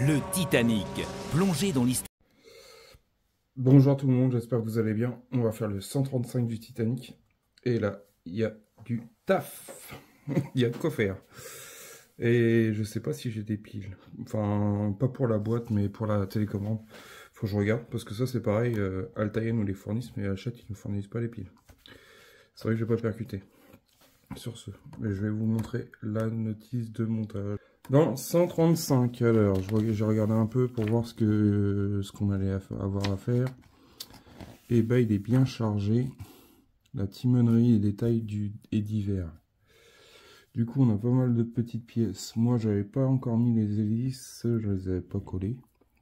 Le Titanic, plongé dans l'histoire. Bonjour tout le monde, j'espère que vous allez bien. On va faire le 135 du Titanic. Et là, il y a du taf. Il y a de quoi faire. Et je sais pas si j'ai des piles. Enfin, pas pour la boîte, mais pour la télécommande. Faut que je regarde, parce que ça c'est pareil, Altaïa nous les fournissent, mais Hachette ils nous fournissent pas les piles. C'est vrai que j'ai pas percuté. Sur ce, mais je vais vous montrer la notice de montage. Dans 135, alors, j'ai regardé un peu pour voir ce qu'on allait avoir à faire. Et bah, il est bien chargé. La timonerie et détails est divers. Du coup, on a pas mal de petites pièces. Moi, j'avais pas encore mis les hélices, je les avais pas collées,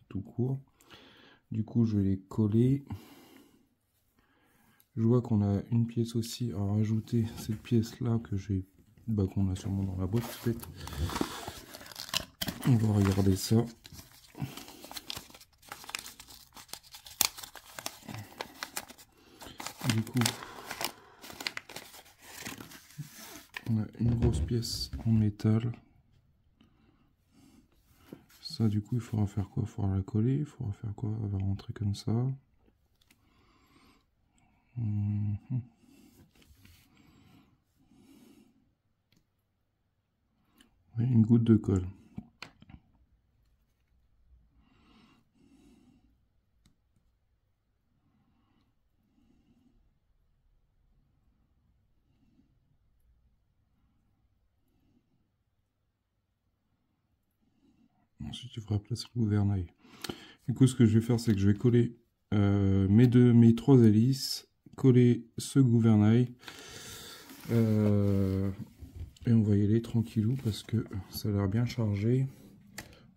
tout court. Du coup, je vais les coller. Je vois qu'on a une pièce aussi à rajouter, cette pièce-là que qu'on a sûrement dans la boîte peut-être. On va regarder ça. Du coup, on a une grosse pièce en métal. Ça, du coup, il faudra faire quoi? Il faudra la coller. Il faudra faire quoi? Elle va rentrer comme ça. Et une goutte de colle. Ensuite, il faudra placer le gouvernail. Du coup, ce que je vais faire, c'est que je vais coller mes trois hélices, coller ce gouvernail. Et on va y aller tranquillou parce que ça a l'air bien chargé.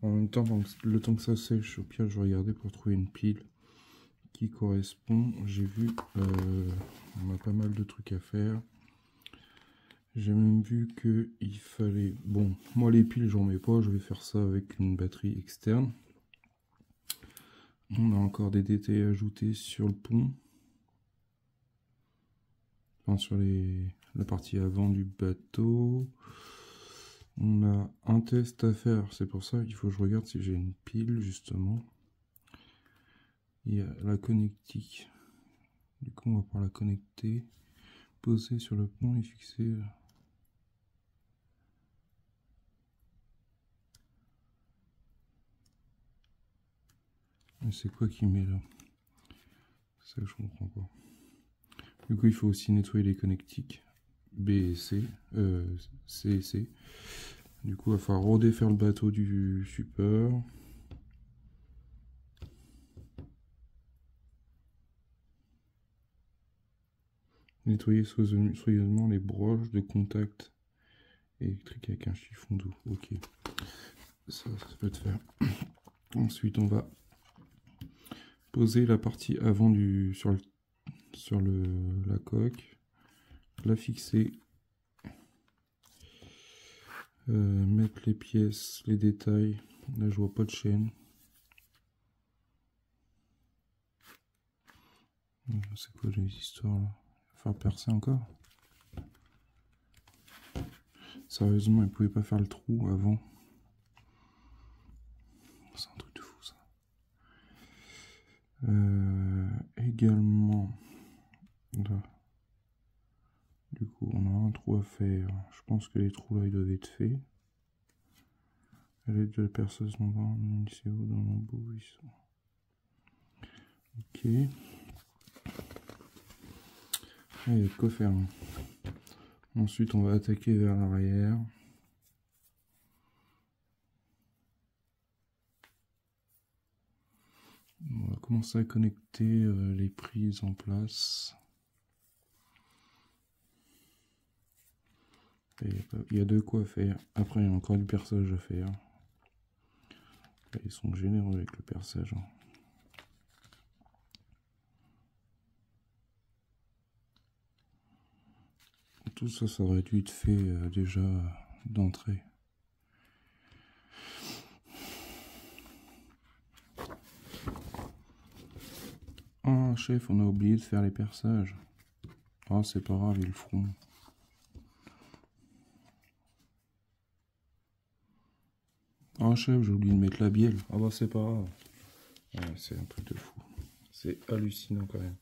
En même temps, le temps que ça sèche, au pire, je regardais pour trouver une pile qui correspond. J'ai vu, on a pas mal de trucs à faire. J'ai même vu qu'il fallait... Bon, moi les piles, j'en mets pas. Je vais faire ça avec une batterie externe. On a encore des détails ajoutés sur le pont. Enfin, sur la partie avant du bateau. On a un test à faire. C'est pour ça qu'il faut que je regarde si j'ai une pile, justement. Il y a la connectique. Du coup, on va pouvoir la connecter. Poser sur le pont et fixer... Mais c'est quoi qui met là? C'est ça que je comprends pas. Du coup, il faut aussi nettoyer les connectiques B et C, C et C. Du coup, il va falloir redéfaire le bateau du support. Nettoyer soigneusement les broches de contact électrique avec un chiffon d'eau. Ok, ça peut être fait. Ensuite, on va poser la partie avant sur la coque, la fixer, mettre les pièces, les détails. Là, je vois pas de chaîne. C'est quoi les histoires là? Faire percer encore? Sérieusement, ils pouvaient pas faire le trou avant. C'est un truc de fou ça. Également, là. Du coup, on a un trou à faire. Je pense que les trous là, ils doivent être faits. À l'aide de la perceuse membrane, CO dans l'embout, ils sont. Ok. Ah, il y a de quoi faire. Ensuite, on va attaquer vers l'arrière. On va commencer à connecter les prises en place. Il y a de quoi faire. Après, il y a encore du perçage à faire. Là, ils sont généreux avec le perçage. Tout ça, ça aurait dû être fait déjà d'entrée. Ah, chef, on a oublié de faire les perçages. Ah, c'est pas grave, ils le feront. Ah chef, j'ai oublié de mettre la bielle. Ah bah c'est pas grave. Ouais, c'est un truc de fou. C'est hallucinant quand même.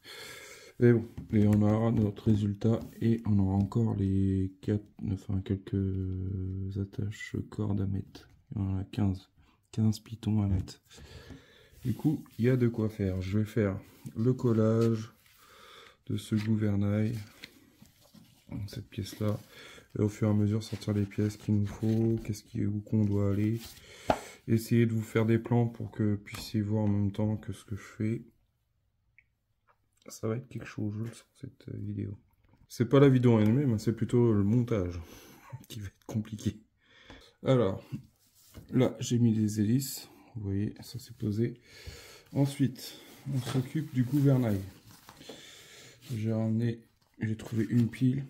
Et bon, et on aura notre résultat et on aura encore les quelques attaches cordes à mettre. Il y en a 15 pitons à mettre. Du coup, il y a de quoi faire. Je vais faire le collage de ce gouvernail, cette pièce-là, et au fur et à mesure sortir les pièces qu'il nous faut, où qu'on doit aller. Essayer de vous faire des plans pour que vous puissiez voir en même temps que ce que je fais. Ça va être quelque chose, je le sens, cette vidéo. C'est pas la vidéo en elle-même, c'est plutôt le montage qui va être compliqué. Alors, là, j'ai mis les hélices. Vous voyez, ça s'est posé. Ensuite, on s'occupe du gouvernail. J'ai trouvé une pile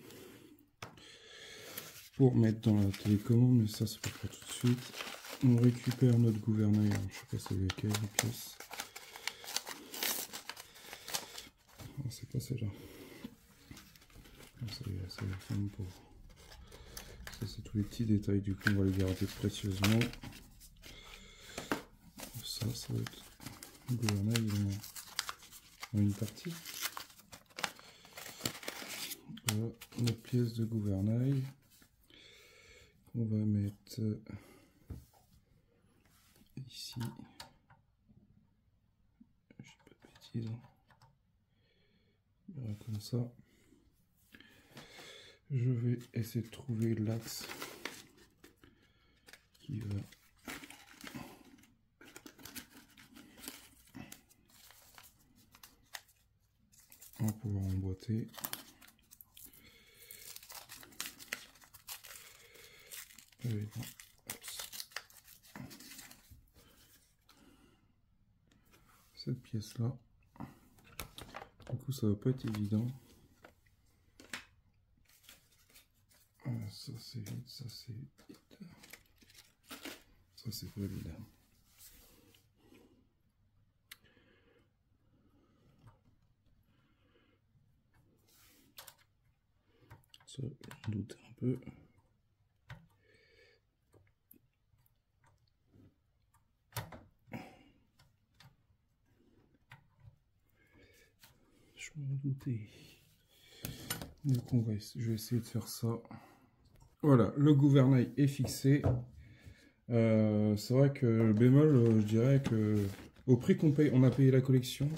pour mettre dans la télécommande, mais ça, c'est pas pour tout de suite. On récupère notre gouvernail. Alors, je sais pas c'est lesquelles les pièces. Non, c'est pas celle-là. Ça va faire une pauvre. Ça, c'est tous les petits détails. Du coup, on va les garder précieusement. Ça va être le gouvernail en une partie. Voilà, notre pièce de gouvernail. On va mettre ici. Je sais pas de bêtises. Voilà, comme ça. Je vais essayer de trouver l'axe qui va en pouvoir emboîter. Allez, cette pièce là, du coup ça va pas être évident. Ça c'est vite, ça c'est vite, ça c'est pas évident. Ça je doute un peu. Je m'en doutais. Donc je vais essayer de faire ça. Voilà, le gouvernail est fixé. C'est vrai que le bémol, je dirais que au prix qu'on paye, on a payé la collection,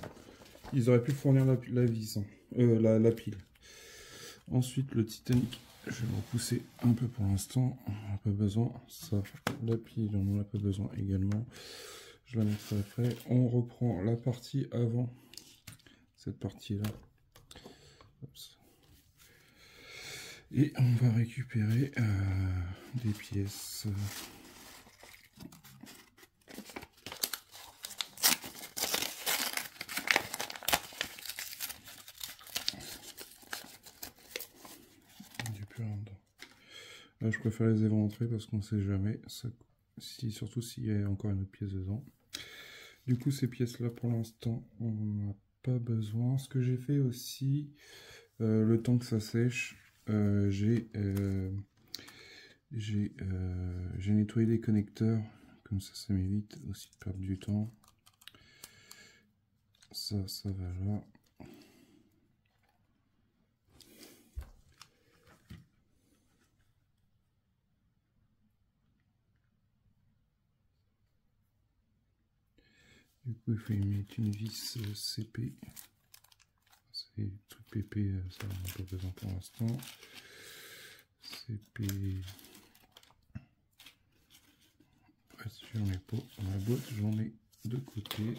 ils auraient pu fournir la vis, hein, la pile. Ensuite, le Titanic, je vais le repousser un peu pour l'instant. On n'a pas besoin. Ça, la pile, on n'en a pas besoin également. Je la mettrai après. On reprend la partie avant. Cette partie-là. Et on va récupérer des pièces. Là, je préfère les éventrer parce qu'on ne sait jamais, surtout s'il y a encore une autre pièce dedans. Du coup, ces pièces-là, pour l'instant, on n'en a pas besoin. Ce que j'ai fait aussi, le temps que ça sèche, j'ai nettoyé les connecteurs, comme ça m'évite aussi de perdre du temps. Ça va là. Du coup, il faut y mettre une vis CP. C'est des trucs PP, ça on n'a pas besoin pour l'instant. CP. J'en ai pas dans la boîte, j'en ai de côté.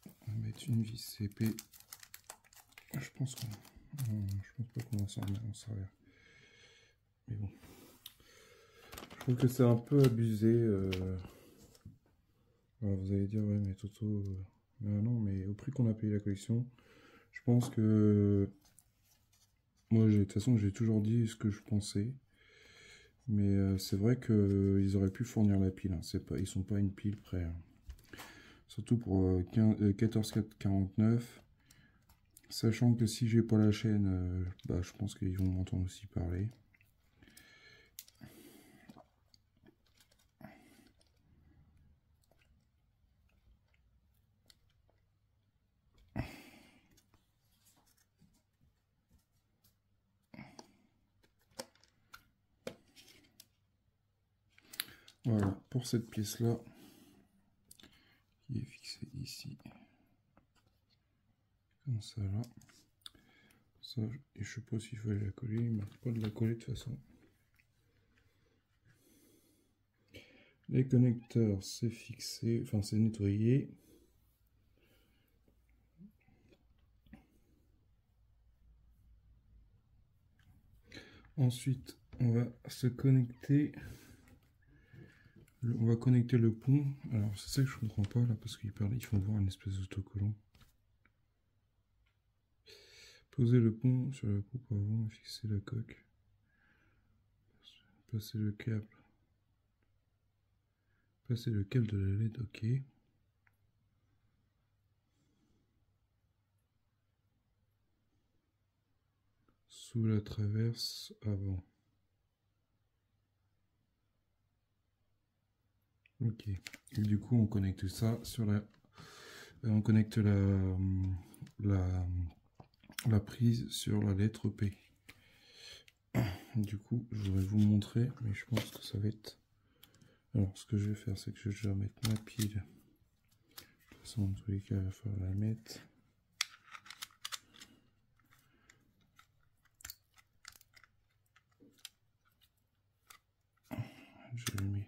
On va mettre une vis CP. Je pense pas qu'on va s'en servir. Mais bon. Je trouve que c'est un peu abusé. Alors vous allez dire, ouais, mais Toto. Non, mais au prix qu'on a payé la collection, je pense que. Moi, de toute façon, j'ai toujours dit ce que je pensais. Mais c'est vrai qu'ils auraient pu fournir la pile. Hein. Ils sont pas une pile près. Hein. Surtout pour 14449. Sachant que si j'ai pas la chaîne, je pense qu'ils vont m'entendre aussi parler. Voilà, pour cette pièce-là, qui est fixée ici, comme ça là. Ça, et je sais pas s'il fallait la coller, il ne marque pas de la coller de toute façon. Les connecteurs, c'est fixé, enfin c'est nettoyé. Ensuite, on va se connecter. On va connecter le pont. Alors c'est ça que je comprends pas là, parce qu'ils font voir une espèce d'autocollant. Poser le pont sur la coupe avant et fixer la coque. Passer le câble. Passer le câble de la LED, ok. Sous la traverse avant. Ok. Et du coup, on connecte ça sur la... On connecte la prise sur la lettre P. Du coup, je voudrais vous montrer, mais je pense que ça va être... Alors, ce que je vais faire, c'est que je vais mettre ma pile. De toute façon, dans tous les cas, il va falloir la mettre. Je le mets.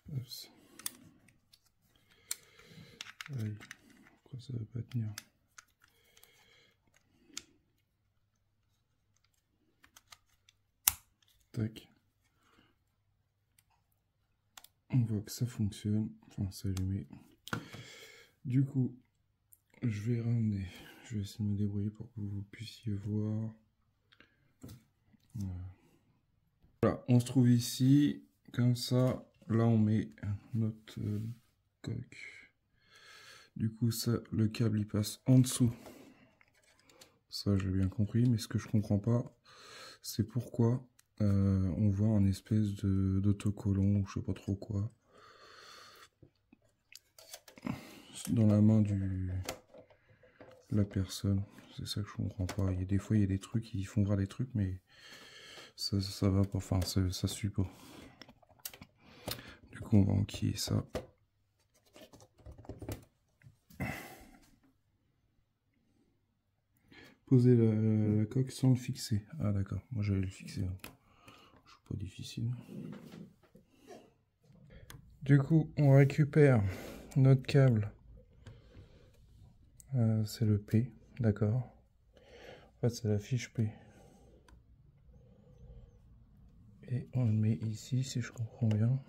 Oups. Aïe. Pourquoi ça va pas tenir? Tac. On voit que ça fonctionne. Enfin, ça allumé. Du coup, je vais ramener. Je vais essayer de me débrouiller pour que vous puissiez voir. Voilà, on se trouve ici. Comme ça, là, on met notre coque. Du coup, ça, le câble, il passe en dessous. Ça, j'ai bien compris. Mais ce que je comprends pas, c'est pourquoi on voit un espèce d'autocollant ou je sais pas trop quoi dans la main de la personne. C'est ça que je comprends pas. Il y a des fois, il y a des trucs qui font voir des trucs, mais ça va pas. Enfin, ça suit pas. Du coup, on va enquiller ça. Poser la coque sans le fixer. Ah d'accord, moi j'allais le fixer. Hein. Je suis pas difficile. Du coup, on récupère notre câble. C'est le P, d'accord. En fait, c'est la fiche P. Et on le met ici, si je comprends bien.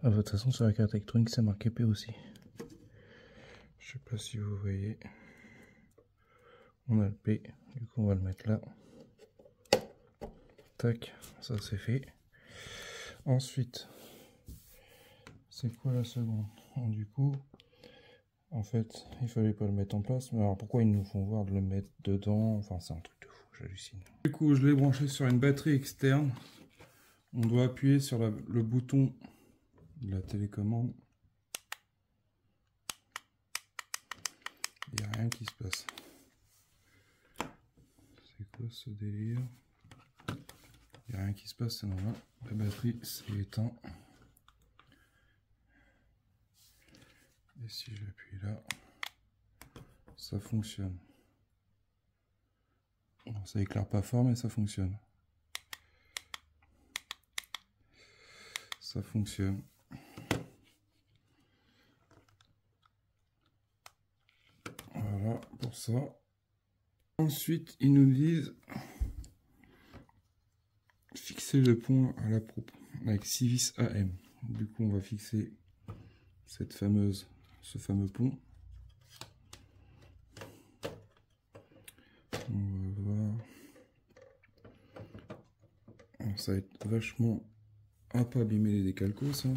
Ah, de toute façon, sur la carte électronique, c'est marqué P aussi. Je sais pas si vous voyez. On a le P, du coup, on va le mettre là. Tac, ça c'est fait. Ensuite, c'est quoi la seconde? Du coup, en fait, il fallait pas le mettre en place. Mais alors pourquoi ils nous font voir de le mettre dedans? Enfin, c'est un truc de fou, j'hallucine. Du coup, je l'ai branché sur une batterie externe. On doit appuyer sur le bouton de la télécommande. Il n'y a rien qui se passe. C'est quoi ce délire? Il n'y a rien qui se passe, c'est normal. La batterie s'est éteinte. Et si j'appuie là, ça fonctionne. Bon, ça éclaire pas fort, mais ça fonctionne. Ça fonctionne. Voilà pour ça. Ensuite, ils nous disent fixer le pont à la proue avec 6 vis AM. Du coup, on va fixer ce fameux pont. On va voir. Alors, ça va être vachement à pas abîmer les décalcos, ça.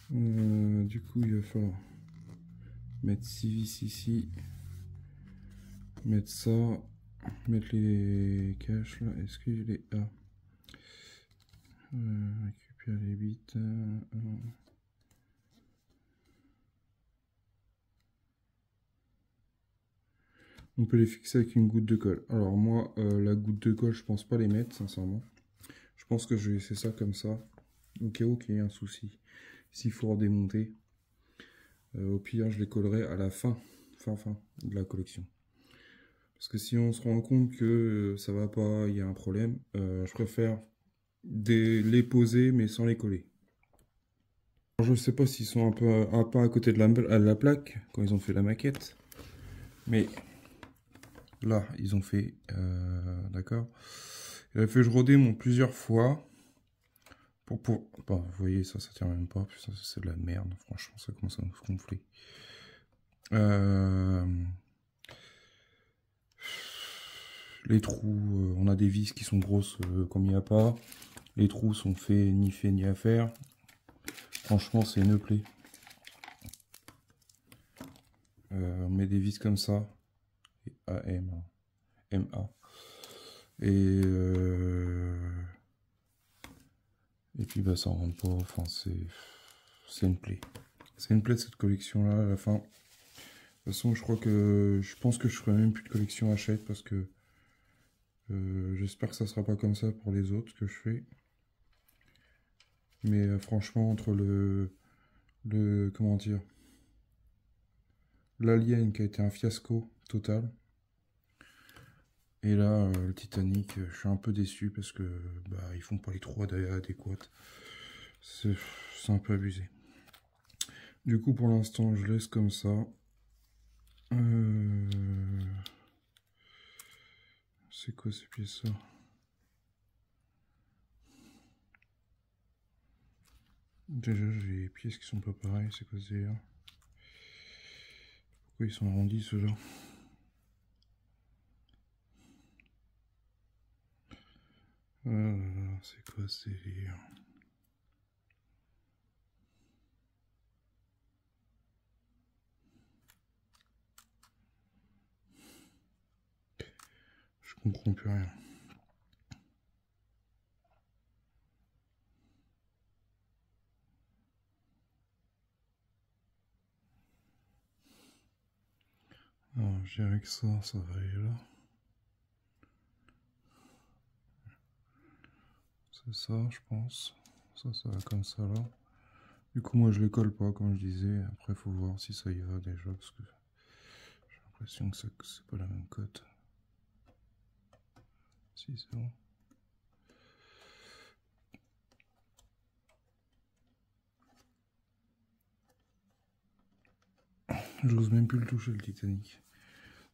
Du coup, il va falloir mettre 6 vis ici, mettre ça, mettre les caches là. Est-ce que les A récupère les bits. On peut les fixer avec une goutte de colle. Alors moi, la goutte de colle, je pense pas les mettre, sincèrement. Je pense que je vais laisser ça comme ça, au cas où il y ait un souci. S'il faut redémonter, au pire, je les collerai à la fin de la collection. Parce que si on se rend compte que ça va pas, il y a un problème, je préfère les poser mais sans les coller. Alors, je sais pas s'ils sont un peu à côté de la plaque quand ils ont fait la maquette, mais là ils ont fait, d'accord. Il a fait que je redémonte plusieurs fois pour bon, vous voyez ça tient même pas, putain, c'est de la merde, franchement ça commence à me gonfler. Les trous, on a des vis qui sont grosses comme il n'y a pas. Les trous sont faits ni à faire. Franchement, c'est une plaie. On met des vis comme ça. AM, MA. Et puis bah ça rentre pas. Enfin, c'est une plaie. C'est une plaie de cette collection là à la fin. De toute façon, je pense que je ferai même plus de collection Hachette parce que j'espère que ça sera pas comme ça pour les autres que je fais. Mais franchement, entre comment dire, l'Alien qui a été un fiasco total, et là le Titanic, je suis un peu déçu parce que bah ils font pas les trous adéquats. C'est un peu abusé. Du coup, pour l'instant, je laisse comme ça. C'est quoi ces pièces-là? Déjà, j'ai les pièces qui sont pas pareilles. C'est quoi ce délire? Pourquoi ils sont arrondis ceux-là? C'est quoi ce délire? Je comprends plus rien. Alors, je dirais que ça va aller là. C'est ça, je pense. Ça va comme ça là. Du coup, moi, je les colle pas, comme je disais. Après, faut voir si ça y va déjà, parce que j'ai l'impression que c'est pas la même cote. Si, c'est bon. J'ose même plus le toucher, le Titanic.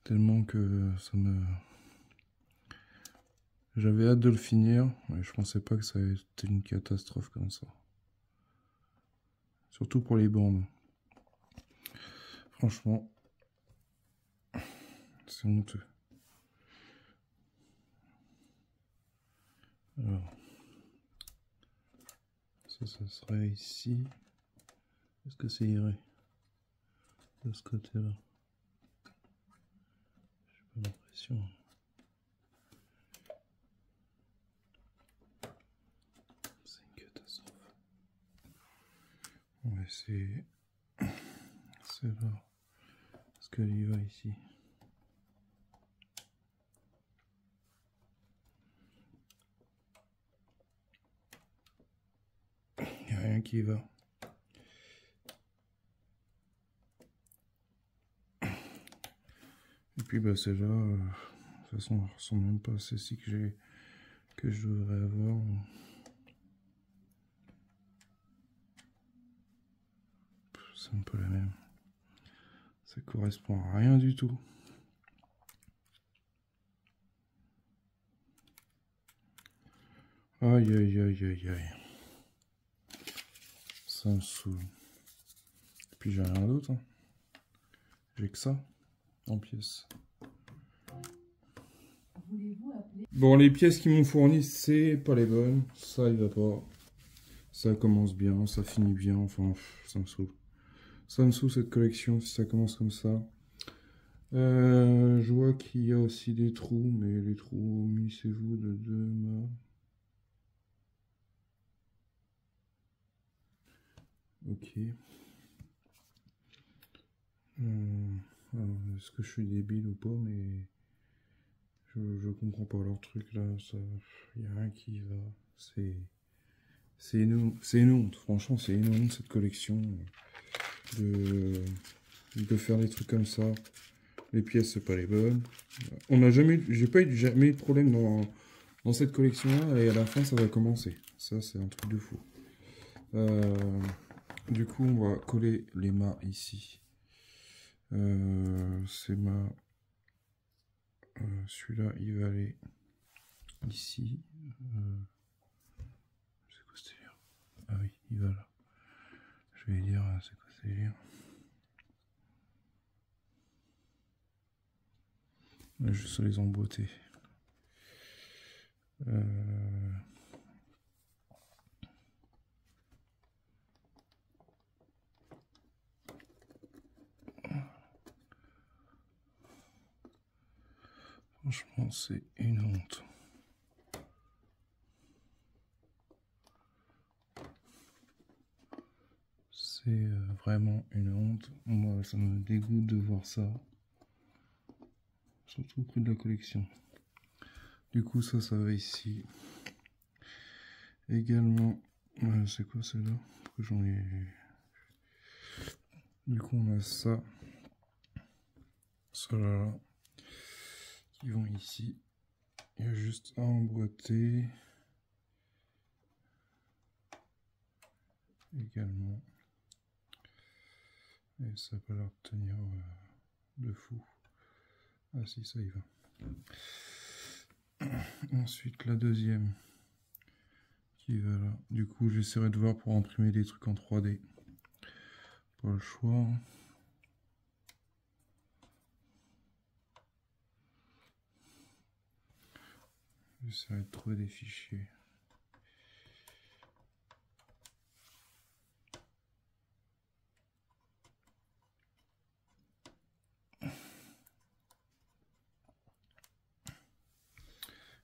Tellement que ça me... J'avais hâte de le finir, mais je pensais pas que ça allait être une catastrophe comme ça. Surtout pour les bandes. Franchement, c'est honteux. Alors, ça serait ici. Est-ce que ça irait de ce côté-là? J'ai pas l'impression. C'est une catastrophe. On va essayer. C'est là. Est-ce qu'elle y va ici? Il n'y a rien qui y va. Et puis bah celle-là, de toute façon, elle ressemble même pas à celle-ci que je devrais avoir. C'est un peu la même. Ça correspond à rien du tout. Aïe aïe aïe aïe aïe. Ça me saoule. Et puis j'ai rien d'autre. Hein. J'ai que ça en pièces. Bon, les pièces qu'ils m'ont fournies, c'est pas les bonnes. Ça, il va pas. Ça commence bien, ça finit bien. Enfin, ça me saoule. Ça me saoule cette collection si ça commence comme ça. Je vois qu'il y a aussi des trous, mais les trous, munissez-vous de 2 mâts. Ok. Est-ce que je suis débile ou pas, mais je comprends pas leur truc là. Il n'y a rien qui va. C'est une honte. Franchement, c'est une honte cette collection de faire des trucs comme ça. Les pièces, c'est pas les bonnes. J'ai pas eu jamais eu de problème dans cette collection-là, et à la fin, ça va commencer. Ça, c'est un truc de fou. Du coup, on va coller les mâts ici. Ces mâts, celui-là, il va aller ici. C'est quoi ce délire? Ah oui, il va là. Je vais dire, c'est quoi ce délire? Juste les emboîter. Franchement, c'est une honte. C'est vraiment une honte. Moi, ça me dégoûte de voir ça. Surtout au prix de la collection. Du coup, ça va ici. Également, c'est quoi celle-là? Pourquoi j'en ai... Du coup, on a ça. Ça là. Qui vont ici. Il y a juste à emboîter. Également. Et ça va leur tenir de fou. Ah si, ça y va. Ensuite, la deuxième. Qui va là. Du coup, j'essaierai de voir pour imprimer des trucs en 3D. Pas le choix. J'essaierai de trouver des fichiers.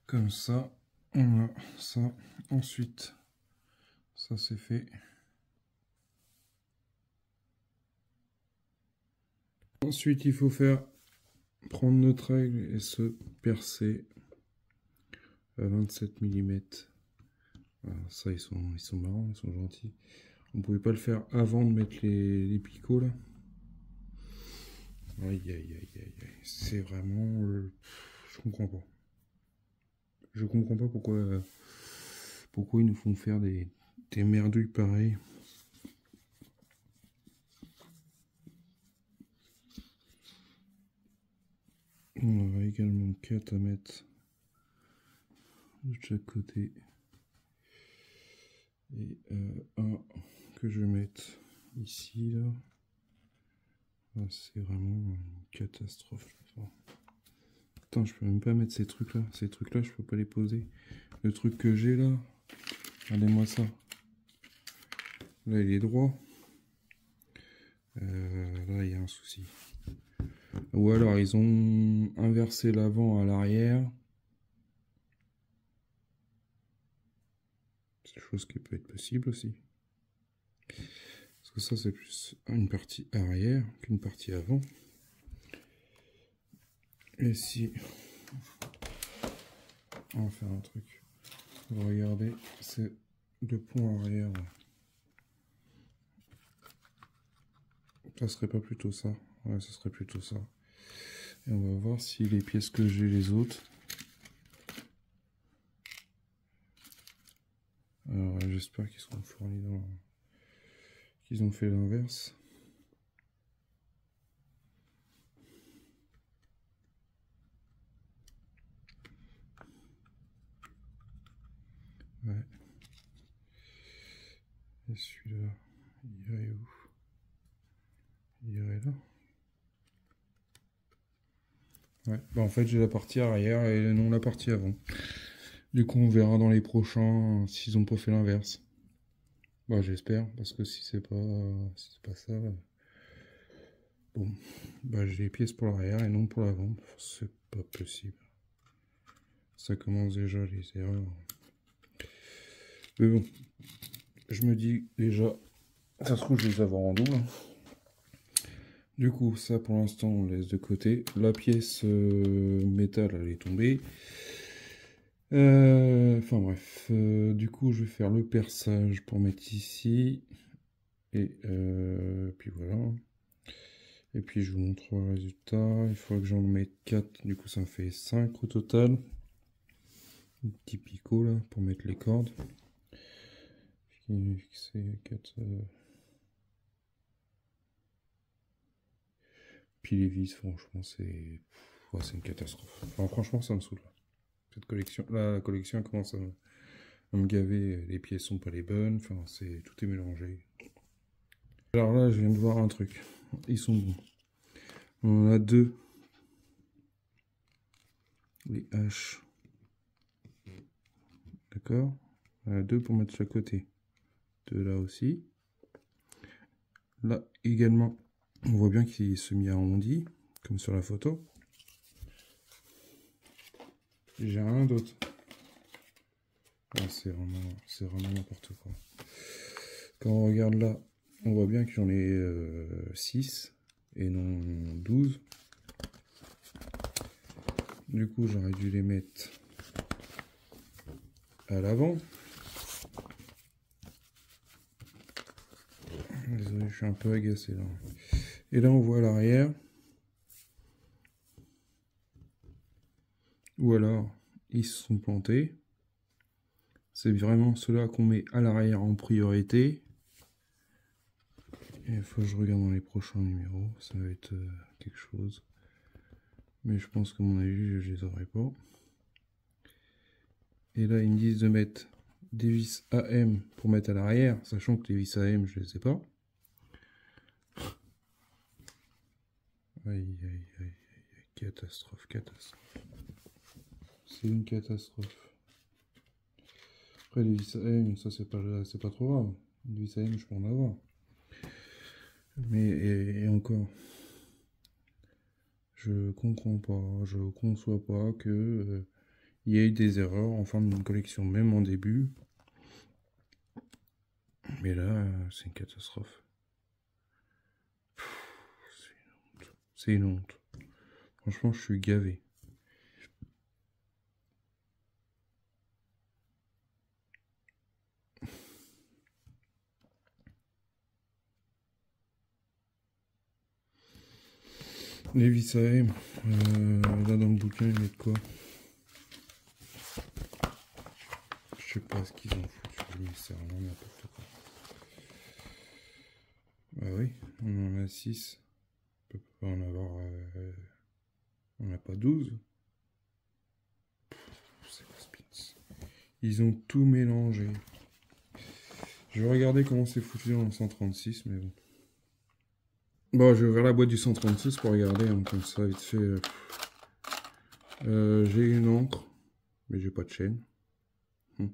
Comme ça, on a ça. Ensuite, ça c'est fait. Ensuite, il faut prendre notre règle et se percer à 27 mm. Alors ça, ils sont marrants, ils sont gentils. On pouvait pas le faire avant de mettre les picots là. Aïe aïe aïe aïe aïe. C'est vraiment... je comprends pas. Je comprends pas pourquoi ils nous font faire des merdouilles pareilles. On aura également 4 à mettre de chaque côté. Et un que je vais mettre ici là. Ah, c'est vraiment une catastrophe. Putain, je peux même pas mettre ces trucs là. Ces trucs là, je peux pas les poser. Le truc que j'ai là, regardez-moi ça. Là, il est droit. Là, il y a un souci. Ou alors, ils ont inversé l'avant à l'arrière. C'est une chose qui peut être possible aussi. Parce que ça, c'est plus une partie arrière qu'une partie avant. Et si... on va faire un truc. Regardez, c'est deux ponts arrière. Ça serait pas plutôt ça? Ouais, ça serait plutôt ça. Et on va voir si les pièces que j'ai les autres. Alors j'espère qu'ils seront fournis dans... qu'ils ont fait l'inverse. Ouais. Et celui-là, il irait où? Il irait là. Ouais, bah en fait j'ai la partie arrière et non la partie avant. Du coup on verra dans les prochains s'ils ont pas fait l'inverse. Bah j'espère, parce que si c'est pas ça, bon, bah j'ai les pièces pour l'arrière et non pour l'avant. C'est pas possible. Ça commence déjà les erreurs. Mais bon, je me dis déjà, ça se trouve je vais les avoir en double. Du coup, ça pour l'instant, on laisse de côté. La pièce métal, elle est tombée. Enfin bref, du coup, je vais faire le perçage pour mettre ici. Et puis voilà. Et puis je vous montre le résultat. Il faut que j'en mette 4. Du coup, ça me fait 5 au total. Un petit picot là pour mettre les cordes. Fixé 4. Puis les vis, franchement, c'est une catastrophe. Enfin, franchement, ça me saoule. Cette collection, la collection commence à me gaver. Les pièces sont pas les bonnes. Enfin, tout est mélangé. Alors là, je viens de voir un truc. Ils sont bons. On en a deux. Les haches. D'accord. On a deux pour mettre chaque côté. Deux là aussi. Là également, on voit bien qu'il se met arrondi, comme sur la photo. J'ai rien d'autre. Ah, c'est vraiment n'importe quoi. Quand on regarde là, on voit bien que j'en ai 6 et non 12. Du coup, j'aurais dû les mettre à l'avant. Désolé, je suis un peu agacé là. Et là, on voit l'arrière. Ou alors, ils se sont plantés. C'est vraiment ceux-là qu'on met à l'arrière en priorité. Et il faut que je regarde dans les prochains numéros. Ça va être quelque chose. Mais je pense qu'à mon avis, je les aurai pas. Et là, ils me disent de mettre des vis AM pour mettre à l'arrière, sachant que les vis AM, je les ai pas. Aïe, aïe, aïe, aïe, catastrophe, catastrophe. C'est une catastrophe. Après, les vis AM, ça, c'est pas trop grave. Les vis AM, je peux en avoir. Mais, et encore, je comprends pas, je conçois pas que il y ait des erreurs en fin d'une collection, même en début. Mais là, c'est une catastrophe. C'est une honte. Franchement, je suis gavé. Les vis AM, là dans le bouquin, ils mettent quoi? Je sais pas ce qu'ils ont foutu, mais c'est vraiment n'importe quoi. Bah oui, on en a 6. On peut pas en avoir... on n'a pas 12. C'est quoi Spins? Ils ont tout mélangé. Je vais regarder comment c'est foutu dans le 136, mais bon. Bon, je vais ouvrir la boîte du 136 pour regarder, hein, comme ça, vite fait. J'ai une encre, mais j'ai pas de chaîne. On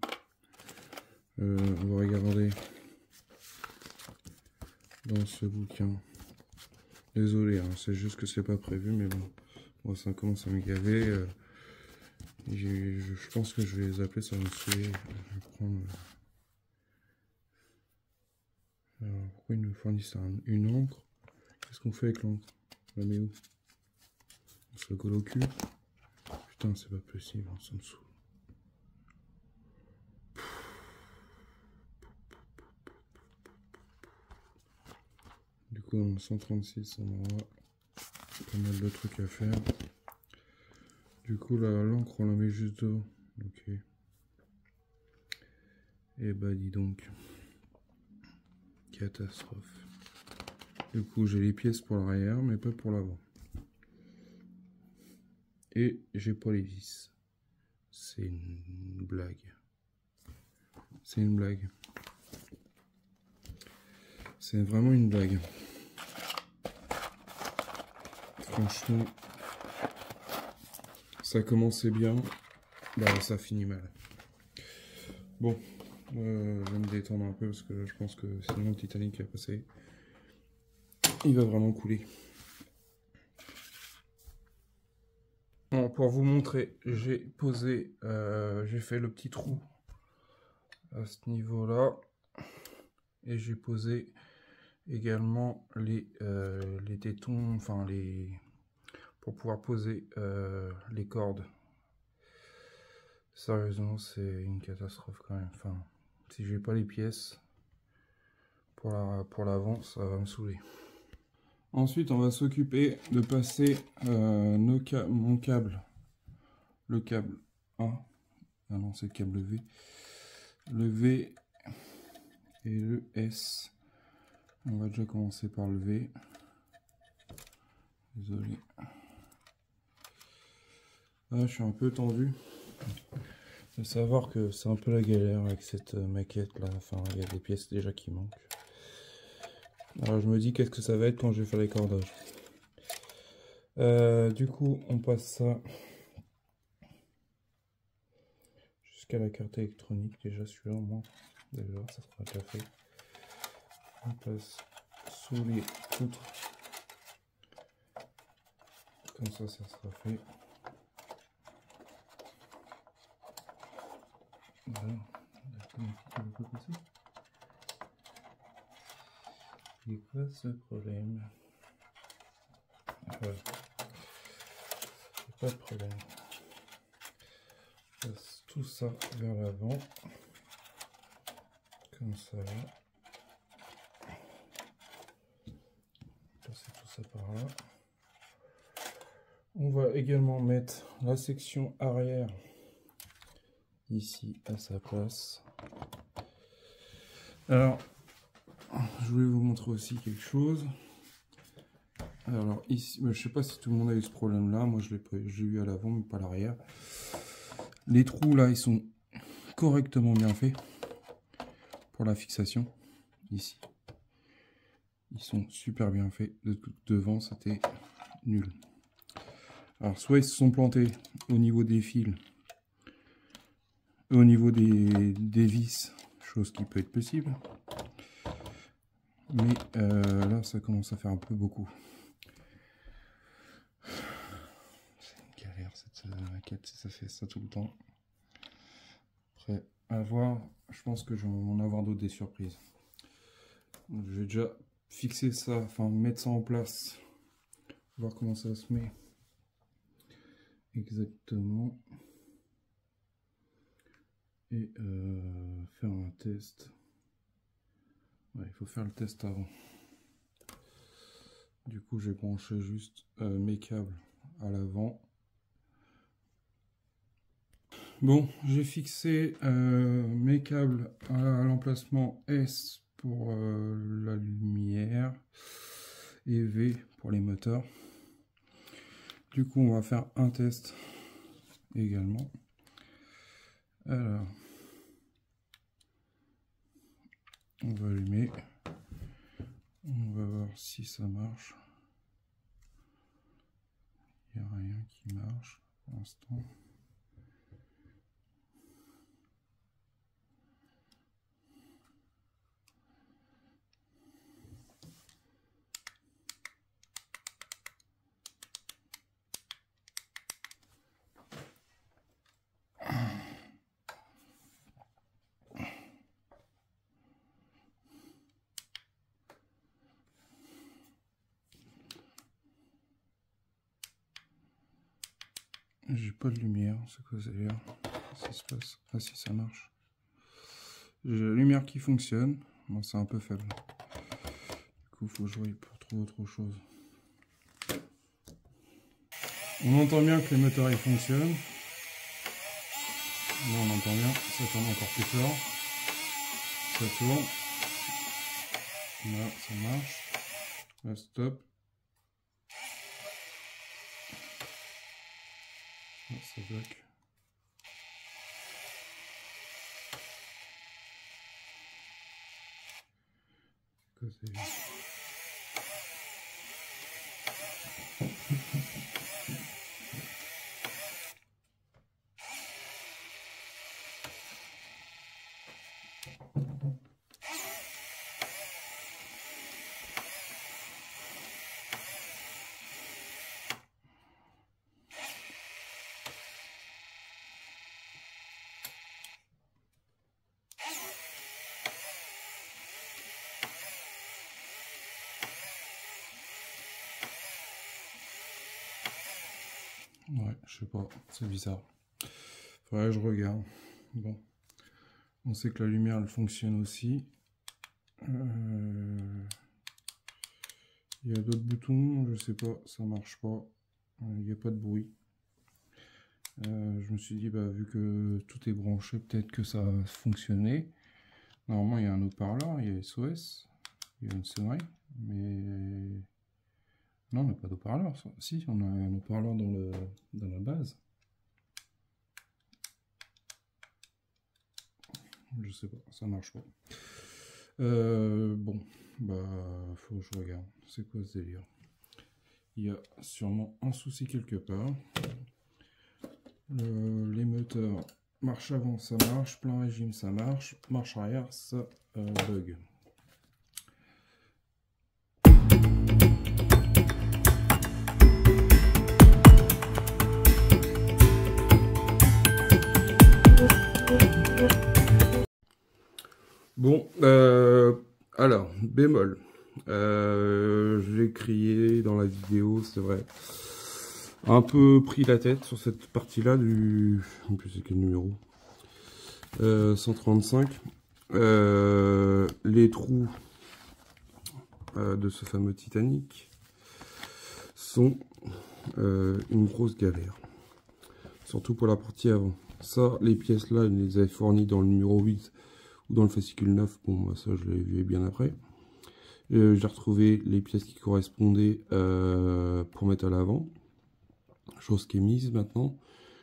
va regarder dans ce bouquin. Désolé, hein, c'est juste que c'est pas prévu, mais bon. Moi, ça commence à me gaver. Je pense que je vais les appeler, ça va me saouler. Je vais prendre... Alors, pourquoi ils nous fournissent une encre? Qu'est-ce qu'on fait avec l'encre? On la met où? On se le colle au cul? Putain, c'est pas possible, ça me saoule. Du coup, dans le 136, on aura pas mal de trucs à faire. Du coup, l'encre, on la met juste devant. Ok. Et bah, dis donc. Catastrophe. Du coup, j'ai les pièces pour l'arrière, mais pas pour l'avant. Et j'ai pas les vis. C'est une blague. C'est une blague. C'est vraiment une blague. Franchement, ça commençait bien, bah ça finit mal. Bon, je vais me détendre un peu parce que je pense que sinon le Titanic va passer. Il va vraiment couler. Bon, pour vous montrer, j'ai posé, j'ai fait le petit trou à ce niveau-là. Et j'ai posé également les tétons, enfin pour pouvoir poser les cordes. Sérieusement, c'est une catastrophe quand même. Enfin, si j'ai pas les pièces pour l'avant, ça va me saouler. Ensuite, on va s'occuper de passer mon câble. Le câble A. Ah non, c'est le câble V. Le V et le S. On va déjà commencer par le V. Désolé. Ah, je suis un peu tendu. De savoir que c'est un peu la galère avec cette maquette là. Enfin, il y a des pièces déjà qui manquent. Alors je me dis qu'est-ce que ça va être quand je vais faire les cordages. Du coup, on passe ça jusqu'à la carte électronique. Déjà celui-là au moins. Déjà, ça sera déjà fait. On passe sous les poutres. Comme ça sera fait. Voilà. C'est quoi ce problème? Voilà. Pas de problème. Je passe tout ça vers l'avant. Comme ça. Passer tout ça par là. On va également mettre la section arrière ici à sa place. Alors, je voulais vous montrer aussi quelque chose. Alors ici, je sais pas si tout le monde a eu ce problème là, moi j'ai eu à l'avant mais pas à l'arrière. Les trous là ils sont correctement bien faits pour la fixation ici. Ils sont super bien faits. Devant c'était nul. Alors soit ils se sont plantés au niveau des fils, au niveau des vis, chose qui peut être possible. Mais là ça commence à faire un peu beaucoup. Cette maquette, si ça fait ça tout le temps. Après, à voir, je pense que je vais en avoir d'autres des surprises. Donc, je vais déjà fixer ça, enfin mettre ça en place, voir comment ça se met exactement. Et faire un test. Ouais, il faut faire le test avant. Du coup, j'ai branché juste mes câbles à l'avant. Bon, j'ai fixé mes câbles à l'emplacement S pour la lumière et V pour les moteurs. Du coup, on va faire un test également. Alors, on va allumer. On va voir si ça marche. Il n'y a rien qui marche pour l'instant. J'ai pas de lumière, c'est quoi ça veut dire? Qu'est-ce qui se passe? Ah si, ça marche. J'ai la lumière qui fonctionne, bon c'est un peu faible. Du coup, faut jouer pour trouver autre chose. On entend bien que les moteurs ils fonctionnent. Là on entend bien, ça tourne encore plus fort. Ça tourne. Là, ça marche. Là, stop. Là, ça bloque. Ouais, je sais pas, c'est bizarre. Faudrait que je regarde. Bon, on sait que la lumière elle fonctionne aussi. Il y a d'autres boutons, je sais pas, ça marche pas. Il n'y a pas de bruit. Je me suis dit, bah, vu que tout est branché, peut-être que ça va fonctionner. Normalement, il y a un haut-parleur, il y a SOS, il y a une sonnerie, mais non, on n'a pas d'haut-parleur. Si, on a un haut-parleur dans la base. Je sais pas, ça marche pas. Bon, bah, faut que je regarde. C'est quoi ce délire? Il y a sûrement un souci quelque part. L'émetteur marche avant, ça marche. Plein régime, ça marche. Marche arrière, ça bug. Bon, alors, bémol. J'ai crié dans la vidéo, c'est vrai. Un peu pris la tête sur cette partie-là du... En plus, c'est quel numéro 135. Les trous de ce fameux Titanic sont une grosse galère. Surtout pour la partie avant. Ça, les pièces là, ils les avaient fournies dans le numéro 8 ou dans le fascicule 9. Bon, bah, ça, je l'ai vu bien après. J'ai retrouvé les pièces qui correspondaient pour mettre à l'avant. Chose qui est mise maintenant,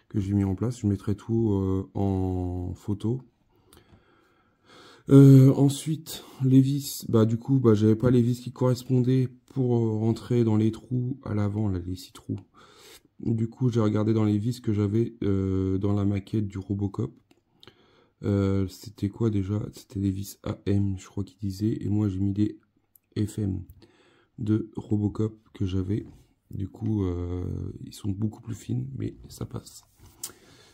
que j'ai mis en place. Je mettrai tout en photo. Ensuite, les vis, bah du coup, bah j'avais pas les vis qui correspondaient pour rentrer dans les trous à l'avant, là, les 6 trous. Du coup, j'ai regardé dans les vis que j'avais dans la maquette du Robocop. C'était quoi déjà? C'était des vis AM, je crois qu'il disait, et moi j'ai mis des FM de Robocop que j'avais. Du coup, ils sont beaucoup plus fines, mais ça passe.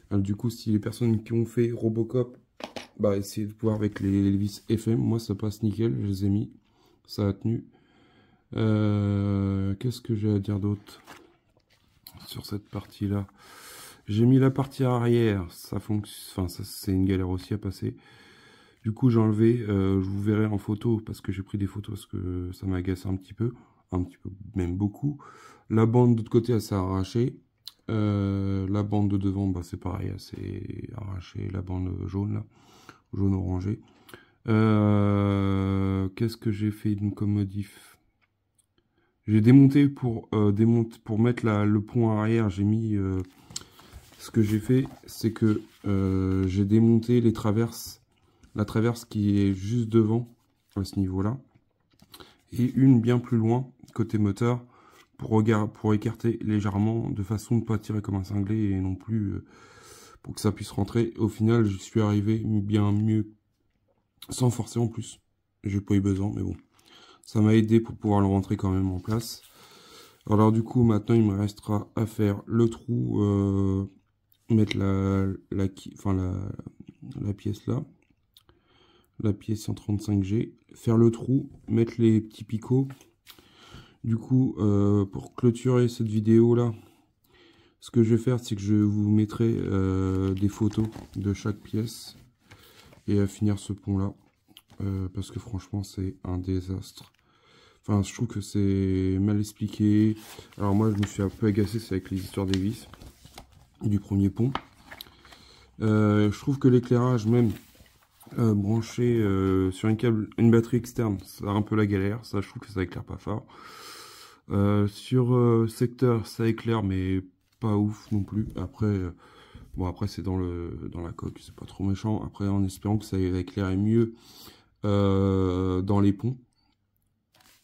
Alors, du coup, si les personnes qui ont fait Robocop, bah essayez de pouvoir avec les vis FM, moi ça passe nickel, je les ai mis, ça a tenu. Qu'est-ce que j'ai à dire d'autre sur cette partie-là? J'ai mis la partie arrière, ça fonctionne, enfin ça c'est une galère aussi à passer. Du coup j'ai enlevé, je vous verrai en photo parce que j'ai pris des photos parce que ça m'agace un petit peu, même beaucoup. La bande de l'autre côté elle s'est arrachée. La bande de devant, bah, c'est pareil, elle s'est arrachée, la bande jaune là, jaune orangé. Qu'est-ce que j'ai fait comme modif? J'ai démonté pour mettre le pont arrière. J'ai mis ce que j'ai fait, c'est que j'ai démonté les traverses, la traverse qui est juste devant à ce niveau-là, et une bien plus loin côté moteur pour écarter légèrement de façon de ne pas tirer comme un cinglé et non plus pour que ça puisse rentrer. Au final, je suis arrivé bien mieux sans forcer en plus. J'ai pas eu besoin, mais bon. Ça m'a aidé pour pouvoir le rentrer quand même en place. Alors du coup, maintenant, il me restera à faire le trou, mettre la pièce là, la pièce 135G, faire le trou, mettre les petits picots. Du coup, pour clôturer cette vidéo là, ce que je vais faire, c'est que je vous mettrai des photos de chaque pièce et à finir ce pont là. Parce que franchement c'est un désastre. Enfin je trouve que c'est mal expliqué. Alors moi je me suis un peu agacé, c'est avec les histoires des vis du premier pont. Je trouve que l'éclairage même branché sur une batterie externe, c'est un peu la galère. Ça je trouve que ça éclaire pas fort. Sur secteur ça éclaire mais pas ouf non plus. Après bon après c'est dans la coque, c'est pas trop méchant. Après en espérant que ça va éclairer mieux dans les ponts.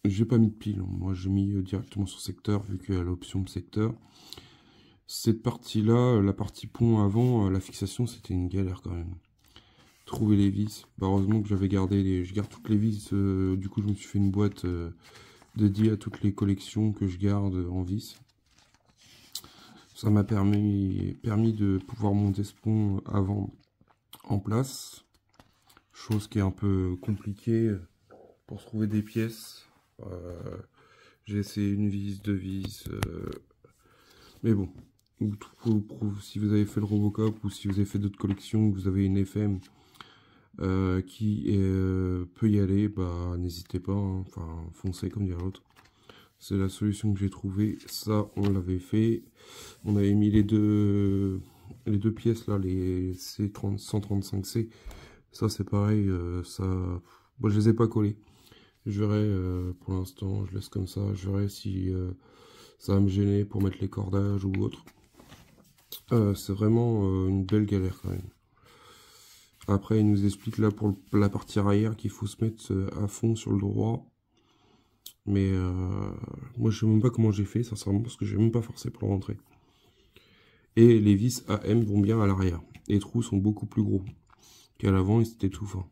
J'ai pas mis de pile, moi j'ai mis directement sur secteur vu qu'il y a l'option de secteur. Cette partie là, la partie pont avant, la fixation c'était une galère quand même. Trouver les vis, bah, heureusement que j'avais gardé je garde toutes les vis, du coup je me suis fait une boîte dédiée à toutes les collections que je garde en vis. Ça m'a permis de pouvoir monter ce pont avant en place. Chose qui est un peu compliquée pour trouver des pièces. J'ai essayé une vis, deux vis. Mais bon. si vous avez fait le Robocop ou si vous avez fait d'autres collections, vous avez une FM qui peut y aller, bah n'hésitez pas, hein. Enfin foncez comme dirait l'autre. C'est la solution que j'ai trouvée. Ça, on l'avait fait. On avait mis les deux pièces là, les C30, 135C. Ça, c'est pareil. Ça, moi, je les ai pas collés. Je verrai pour l'instant. Je laisse comme ça. Je verrai si ça va me gêner pour mettre les cordages ou autre. C'est vraiment une belle galère quand même. Après, il nous explique là pour la partie arrière qu'il faut se mettre à fond sur le droit. Mais moi je sais même pas comment j'ai fait, sincèrement, parce que j'ai même pas forcé pour rentrer. Et les vis AM vont bien à l'arrière. Les trous sont beaucoup plus gros qu'à l'avant et c'était tout fin.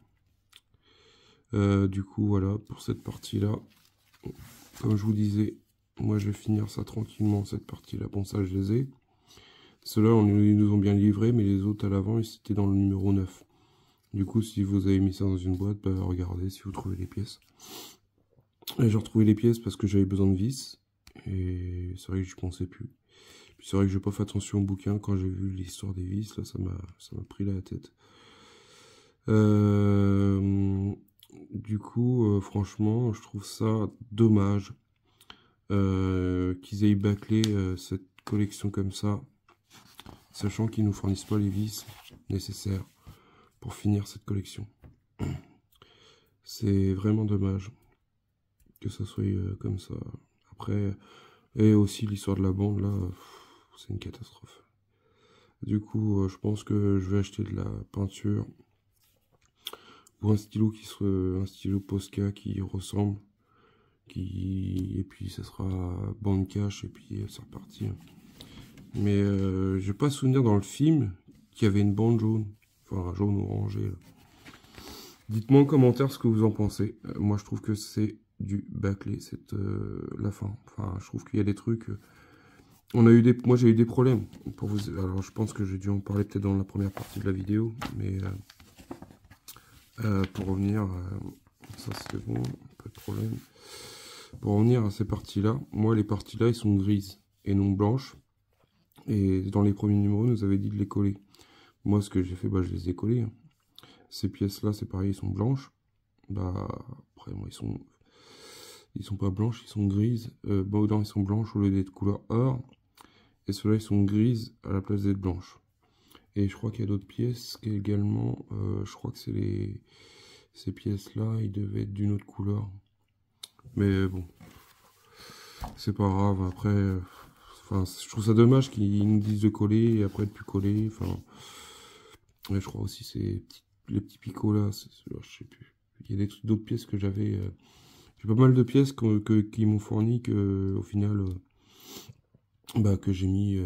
Du coup voilà pour cette partie là. Comme je vous disais, moi je vais finir ça tranquillement cette partie là. Bon ça je les ai. Ceux-là ils nous ont bien livré, mais les autres à l'avant ils étaient dans le numéro 9. Du coup si vous avez mis ça dans une boîte, bah, regardez si vous trouvez les pièces. J'ai retrouvé les pièces parce que j'avais besoin de vis. Et c'est vrai que je pensais plus. Puis c'est vrai que j'ai pas fait attention au bouquin quand j'ai vu l'histoire des vis. Là, ça m'a pris la tête. Du coup, franchement, je trouve ça dommage qu'ils aient bâclé cette collection comme ça. Sachant qu'ils nous fournissent pas les vis nécessaires pour finir cette collection. C'est vraiment dommage que ça soit comme ça. Après, et aussi l'histoire de la bande là, c'est une catastrophe. Du coup, je pense que je vais acheter de la peinture ou un stylo un stylo Posca qui ressemble, et puis ça sera bande cache et puis c'est reparti. Mais j'ai pas souvenir dans le film qu'il y avait une bande jaune, enfin jaune ou orangée. Dites-moi en commentaire ce que vous en pensez. Moi, je trouve que c'est du bâclé, la fin. Enfin, je trouve qu'il y a des trucs. Moi, j'ai eu des problèmes. Alors, je pense que j'ai dû en parler peut-être dans la première partie de la vidéo, mais pour revenir, ça c'est bon, pas de problème. Pour revenir à ces parties-là, moi, les parties-là, ils sont grises et non blanches. Et dans les premiers numéros, nous avait dit de les coller. Moi, ce que j'ai fait, bah, je les ai collés, hein. Ces pièces-là, c'est pareil, ils sont blanches. Bah, après, moi, ils sont pas blanches, ils sont grises. Non, ils sont blanches au lieu d'être couleur or. Et ceux-là, ils sont grises à la place d'être blanches. Et je crois qu'il y a d'autres pièces qui également, je crois que ces pièces-là, ils devaient être d'une autre couleur. Mais bon, c'est pas grave. Après, enfin, je trouve ça dommage qu'ils nous disent de coller et après de plus coller. Enfin, ouais, je crois aussi les petits picots là, je sais plus. Il y a d'autres pièces que j'avais. J'ai pas mal de pièces qui m'ont fourni que au final, bah, que j'ai mis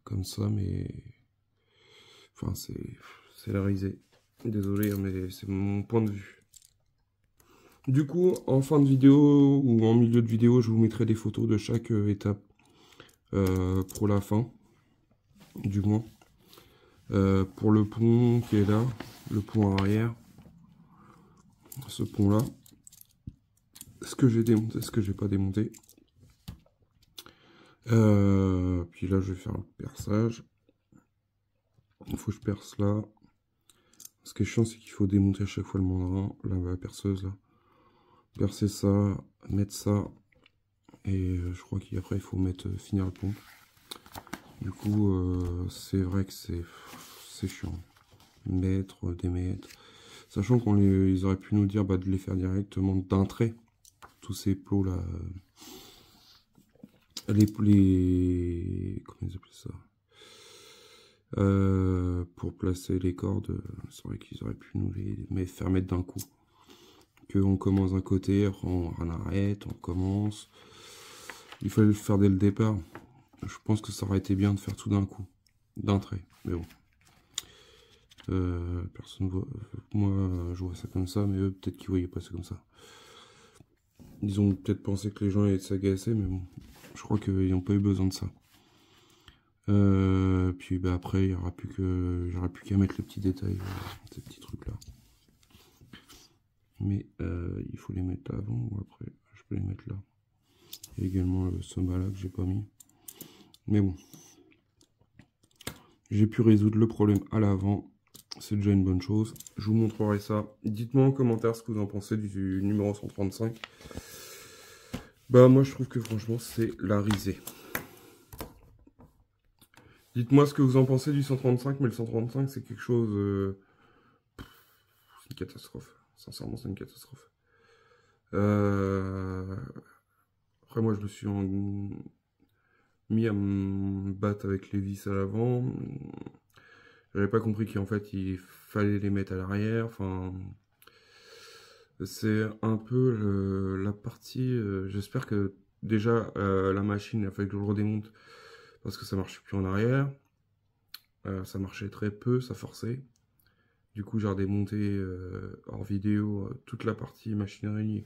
comme ça, mais enfin c'est la risée. Désolé, hein, mais c'est mon point de vue. Du coup, en fin de vidéo ou en milieu de vidéo, je vous mettrai des photos de chaque étape pour la fin, du moins. Pour le pont qui est là, le pont arrière, ce pont là, ce que j'ai démonté, ce que j'ai pas démonté. Puis là, je vais faire un perçage. Il faut que je perce là. Ce qui est chiant, c'est qu'il faut démonter à chaque fois le mandrin, la perceuse là. Percer ça, mettre ça. Et je crois qu'après, il faut finir le pont. Du coup, c'est vrai que c'est chiant. Mettre, démettre. Sachant ils auraient pu nous dire bah, de les faire directement d'un trait. Tous ces plots là. Comment ils appellent ça, pour placer les cordes, c'est vrai qu'ils auraient pu nous les faire mettre d'un coup. On commence d'un côté, après on arrête, on commence. Il fallait le faire dès le départ. Je pense que ça aurait été bien de faire tout d'un coup, d'un trait, mais bon. Personne voit. Moi, je vois ça comme ça, mais eux, peut-être qu'ils voyaient pas ça comme ça. Ils ont peut-être pensé que les gens allaient s'agacer, mais bon, je crois qu'ils n'ont pas eu besoin de ça. Puis bah, après, il n'y aura plus qu'à mettre les petits détails, ces petits trucs là. Mais il faut les mettre avant ou après. Je peux les mettre là. Il y a également le soma là que j'ai pas mis. Mais bon. J'ai pu résoudre le problème à l'avant. C'est déjà une bonne chose. Je vous montrerai ça. Dites-moi en commentaire ce que vous en pensez du numéro 135. Bah moi je trouve que franchement c'est la risée. Dites-moi ce que vous en pensez du 135, mais le 135 c'est quelque chose... c'est une catastrophe. Sincèrement c'est une catastrophe. Après moi je me suis mis à me battre avec les vis à l'avant. J'avais pas compris qu'en fait il fallait les mettre à l'arrière. Enfin, c'est un peu la partie. J'espère que déjà la machine, il fallait que je le redémonte parce que ça marchait plus en arrière. Ça marchait très peu, ça forçait. Du coup, j'ai redémonté hors vidéo toute la partie machinerie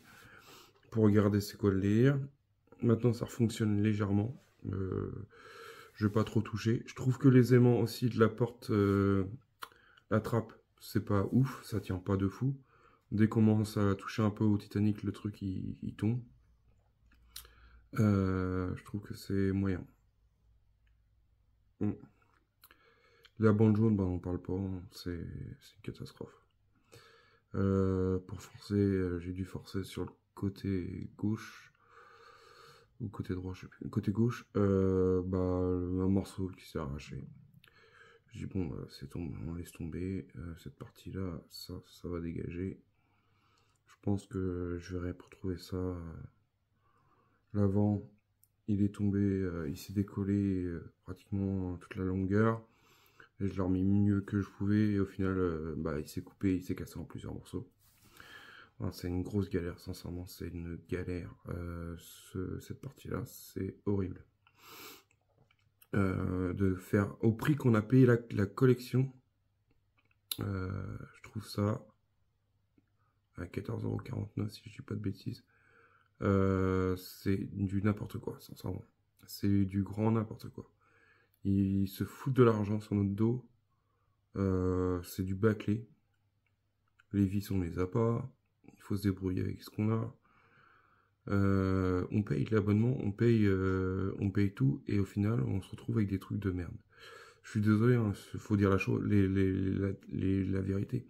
pour regarder c'est quoi le délire. Maintenant, ça fonctionne légèrement. Je vais pas trop toucher. Je trouve que les aimants aussi de la porte, la trappe, c'est pas ouf, ça tient pas de fou. Dès qu'on commence à toucher un peu au Titanic, le truc il tombe. Je trouve que c'est moyen. La bande jaune, bah on parle pas, c'est une catastrophe. Pour forcer, j'ai dû forcer sur le côté gauche. Ou côté droit, je sais plus. Côté gauche, bah, un morceau qui s'est arraché. Je dis bon, c'est tombé, on laisse tomber. Cette partie-là, ça va dégager. Je pense que je verrai pour trouver ça. L'avant, il est tombé, il s'est décollé pratiquement toute la longueur. Et je l'ai remis mieux que je pouvais. Et au final, bah, il s'est coupé, il s'est cassé en plusieurs morceaux. C'est une grosse galère, sincèrement, c'est une galère. Cette partie-là, c'est horrible. De faire au prix qu'on a payé la collection, je trouve ça à 14,49 € si je dis pas de bêtises. C'est du n'importe quoi, sincèrement. C'est du grand n'importe quoi. Ils se foutent de l'argent sur notre dos. C'est du bâclé. Les vis, on les a pas. Il faut se débrouiller avec ce qu'on a. On paye l'abonnement, on paye tout, et au final, on se retrouve avec des trucs de merde. Je suis désolé, hein, faut dire la chose, la vérité.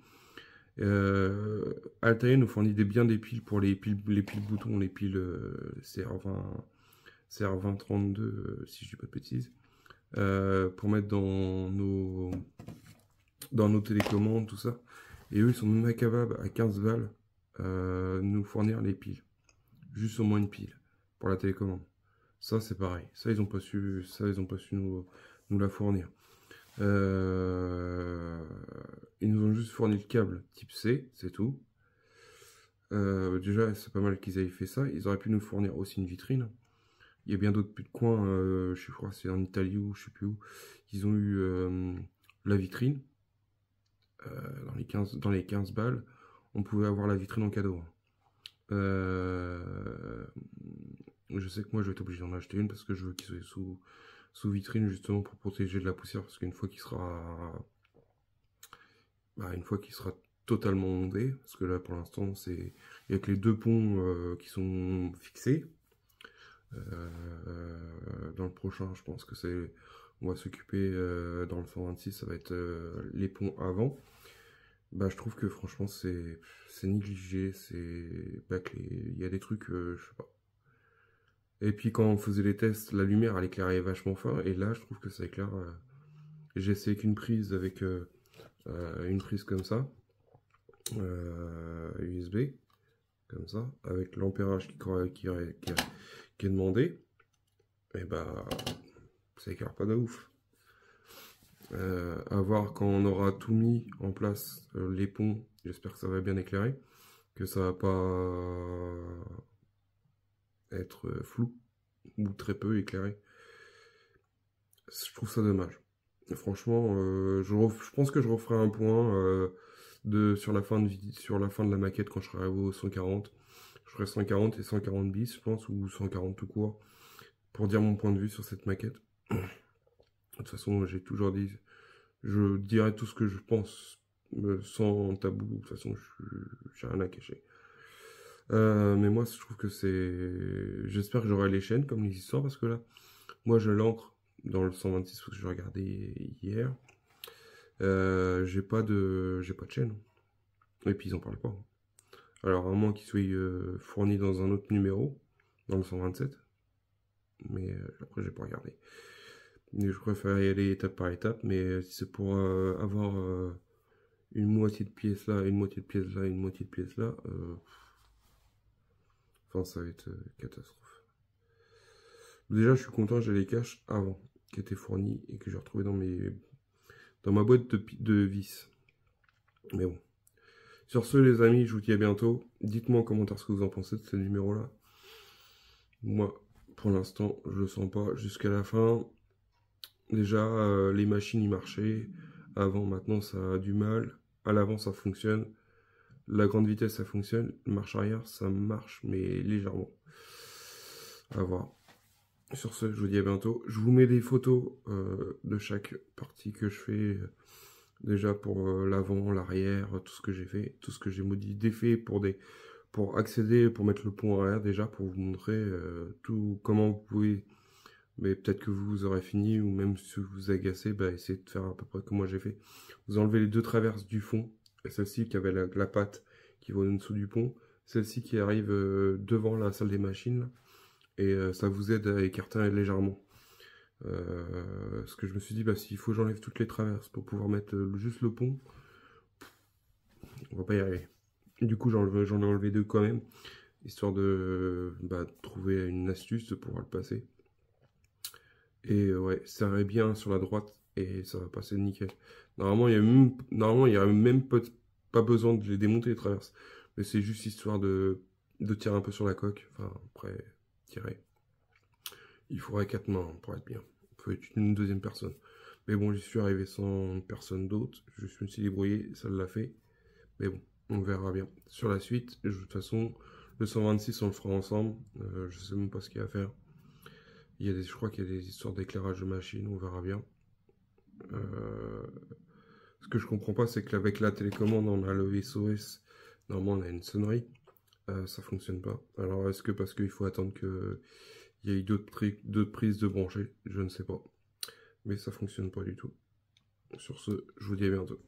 Altair nous fournit bien des piles pour les piles boutons, les piles CR2032, si je dis pas de bêtises, pour mettre dans nos télécommandes, tout ça. Et eux, ils sont même incapables à 15 balles nous fournir les piles. Juste au moins une pile pour la télécommande. Ça, c'est pareil. Ça, ils ont pas su nous la fournir. Ils nous ont juste fourni le câble type C, c'est tout. Déjà, c'est pas mal qu'ils aient fait ça. Ils auraient pu nous fournir aussi une vitrine. Il y a bien d'autres coins, je crois c'est en Italie ou je sais plus où, ils ont eu la vitrine. Dans les 15 balles, on pouvait avoir la vitrine en cadeau. Je sais que moi je vais être obligé d'en acheter une parce que je veux qu'il soit sous vitrine justement pour protéger de la poussière, parce qu'une fois qu'il sera totalement ondé, parce que là pour l'instant il y a que les deux ponts qui sont fixés. Dans le prochain, je pense que on va s'occuper dans le 126, ça va être les ponts avant. Bah, je trouve que franchement c'est négligé, c'est bâclé. Il y a des trucs, je sais pas. Et puis quand on faisait les tests, la lumière elle éclairait vachement fort, et là je trouve que ça éclaire. J'ai essayé qu'une prise avec une prise comme ça, USB, comme ça, avec l'ampérage qui est demandé, et bah ça éclaire pas de ouf. À voir quand on aura tout mis en place, les ponts, j'espère que ça va bien éclairer, que ça va pas être flou ou très peu éclairé. Je trouve ça dommage. Et franchement, je pense que je referai un point sur la fin de la maquette quand je serai arrivé au 140. Je ferai 140 et 140 bis, je pense, ou 140 tout court, pour dire mon point de vue sur cette maquette. De toute façon, j'ai toujours dit, je dirai tout ce que je pense, sans tabou. De toute façon, j'ai rien à cacher. Mais moi, je trouve que j'espère que j'aurai les chaînes comme les histoires, parce que là, moi, je l'ancre dans le 126 que je regardais hier. J'ai pas de chaîne. Et puis ils en parlent pas. Alors à moins qu'ils soient fournis dans un autre numéro, dans le 127. Mais après j'ai pas regardé. Mais je préfère y aller étape par étape. Mais si c'est pour avoir une moitié de pièce là, une moitié de pièce là, une moitié de pièce là, enfin ça va être catastrophe. Déjà je suis content, j'ai les caches avant qui étaient fournis et que j'ai retrouvé dans ma boîte de vis. Mais bon. Sur ce les amis, je vous dis à bientôt. Dites-moi en commentaire ce que vous en pensez de ce numéro là. Moi, pour l'instant, je le sens pas jusqu'à la fin. Déjà, les machines y marchaient. Avant, maintenant, ça a du mal. À l'avant, ça fonctionne. La grande vitesse, ça fonctionne. Marche arrière, ça marche, mais légèrement. À voir. Sur ce, je vous dis à bientôt. Je vous mets des photos de chaque partie que je fais. Déjà pour l'avant, l'arrière, tout ce que j'ai fait, tout ce que j'ai modifié pour accéder, pour mettre le pont arrière déjà, pour vous montrer tout comment vous pouvez. Mais peut-être que vous aurez fini, ou même si vous vous agacez, bah, essayez de faire à peu près comme moi j'ai fait. Vous enlevez les deux traverses du fond, celle-ci qui avait la patte qui va en dessous du pont, celle-ci qui arrive devant la salle des machines, et ça vous aide à écarter légèrement. Ce que je me suis dit, bah, s'il faut que j'enlève toutes les traverses pour pouvoir mettre juste le pont, on va pas y arriver. Du coup, j'en ai enlevé deux quand même, histoire de trouver une astuce pour pouvoir le passer. Et ouais, ça irait bien sur la droite et ça va passer nickel. Normalement, il y a même pas besoin de les démonter les traverses, mais c'est juste histoire de tirer un peu sur la coque. Enfin, après, tirer. Il faudrait 4 mains pour être bien. Il faut être une deuxième personne. Mais bon, j'y suis arrivé sans personne d'autre. Je me suis débrouillé, ça l'a fait. Mais bon, on verra bien. Sur la suite, de toute façon, le 126, on le fera ensemble. Je sais même pas ce qu'il y a à faire. Je crois qu'il y a des histoires d'éclairage de machine, on verra bien. Ce que je comprends pas, c'est qu'avec la télécommande, on a le SOS. Normalement, on a une sonnerie. Ça fonctionne pas. Alors, est-ce que parce qu'il faut attendre qu'il y ait d'autres prises de brancher? Je ne sais pas. Mais ça fonctionne pas du tout. Sur ce, je vous dis à bientôt.